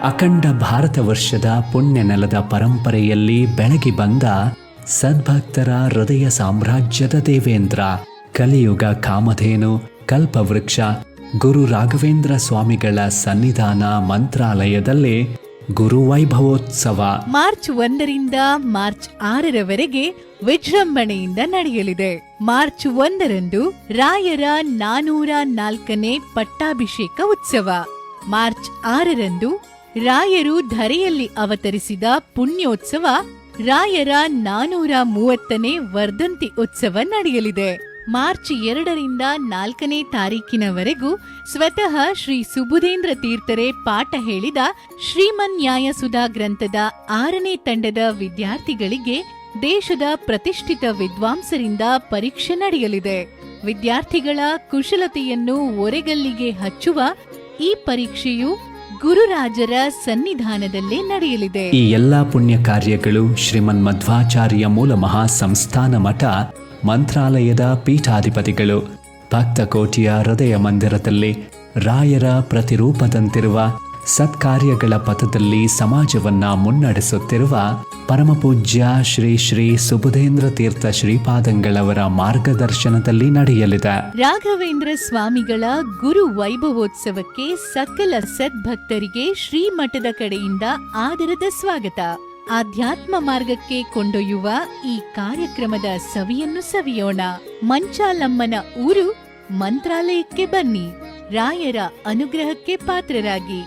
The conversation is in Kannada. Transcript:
ಅಖಂಡ ಭಾರತ ವರ್ಷದ ಪುಣ್ಯ ನೆಲದ ಪರಂಪರೆಯಲ್ಲಿ ಬೆಳಗಿ ಬಂದ ಸದ್ಭಕ್ತರ ಹೃದಯ ಸಾಮ್ರಾಜ್ಯದ ದೇವೇಂದ್ರ, ಕಲಿಯುಗ ಕಾಮಧೇನು, ಕಲ್ಪವೃಕ್ಷ ಗುರು ರಾಘವೇಂದ್ರ ಸ್ವಾಮಿಗಳ ಸನ್ನಿಧಾನ ಮಂತ್ರಾಲಯದಲ್ಲಿ ಗುರುವೈಭವೋತ್ಸವ ಮಾರ್ಚ್ 1ರಿಂದ ಮಾರ್ಚ್ 6ರವರೆಗೆ ವಿಜೃಂಭಣೆಯಿಂದ ನಡೆಯಲಿದೆ. ಮಾರ್ಚ್ 1ರಂದು ರಾಯರ 404ನೇ ಪಟ್ಟಾಭಿಷೇಕ ಉತ್ಸವ, ಮಾರ್ಚ್ 6ರಂದು ರಾಯರು ಧರೆಯಲ್ಲಿ ಅವತರಿಸಿದ ಪುಣ್ಯೋತ್ಸವ, ರಾಯರ 430ನೇ ವರ್ಧಂತಿ ಉತ್ಸವ ನಡೆಯಲಿದೆ. ಮಾರ್ಚ್ 2ರಿಂದ 4ನೇ ತಾರೀಕಿನವರೆಗೂ ಸ್ವತಃ ಶ್ರೀ ಸುಬುಧೇಂದ್ರ ತೀರ್ಥರೇ ಪಾಠ ಹೇಳಿದ ಶ್ರೀಮನ್ ನ್ಯಾಯಸುಧಾ ಗ್ರಂಥದ 6ನೇ ತಂಡದ ವಿದ್ಯಾರ್ಥಿಗಳಿಗೆ ದೇಶದ ಪ್ರತಿಷ್ಠಿತ ವಿದ್ವಾಂಸರಿಂದ ಪರೀಕ್ಷೆ ನಡೆಯಲಿದೆ. ವಿದ್ಯಾರ್ಥಿಗಳ ಕುಶಲತೆಯನ್ನು ಒರೆಗಲ್ಲಿಗೆ ಹಚ್ಚುವ ಈ ಪರೀಕ್ಷೆಯು ಗುರುರಾಜರ ಸನ್ನಿಧಾನದಲ್ಲೇ ನಡೆಯಲಿದೆ. ಈ ಎಲ್ಲಾ ಪುಣ್ಯ ಕಾರ್ಯಗಳು ಶ್ರೀಮನ್ ಮಧ್ವಾಚಾರ್ಯ ಮೂಲ ಮಹಾಸಂಸ್ಥಾನ ಮಠ ಮಂತ್ರಾಲಯದ ಪೀಠಾಧಿಪತಿಗಳು ಭಕ್ತಕೋಟಿಯ ಹೃದಯ ಮಂದಿರದಲ್ಲಿ ರಾಯರ ಪ್ರತಿರೂಪದಂತಿರುವ ಸತ್ಕಾರ್ಯಗಳ ಪಥದಲ್ಲಿ ಸಮಾಜವನ್ನ ಮುನ್ನಡೆಸುತ್ತಿರುವ ಪರಮಪೂಜ್ಯ ಶ್ರೀ ಶ್ರೀ ಸುಬುಧೇಂದ್ರ ತೀರ್ಥ ಶ್ರೀಪಾದಂಗಳವರ ಮಾರ್ಗದರ್ಶನದಲ್ಲಿ ನಡೆಯಲಿದೆ. ರಾಘವೇಂದ್ರ ಸ್ವಾಮಿಗಳ ಗುರು ವೈಭವೋತ್ಸವಕ್ಕೆ ಸಕಲ ಸದ್ಭಕ್ತರಿಗೆ ಶ್ರೀಮಠದ ಕಡೆಯಿಂದ ಆದರದ ಸ್ವಾಗತ. ಆಧ್ಯಾತ್ಮ ಮಾರ್ಗಕ್ಕೆ ಕೊಂಡೊಯ್ಯುವ ಈ ಕಾರ್ಯಕ್ರಮದ ಸವಿಯನ್ನು ಸವಿಯೋಣ. ಮಂಚಾಲಮ್ಮನ ಊರು ಮಂತ್ರಾಲಯಕ್ಕೆ ಬನ್ನಿ, ರಾಯರ ಅನುಗ್ರಹಕ್ಕೆ ಪಾತ್ರರಾಗಿ.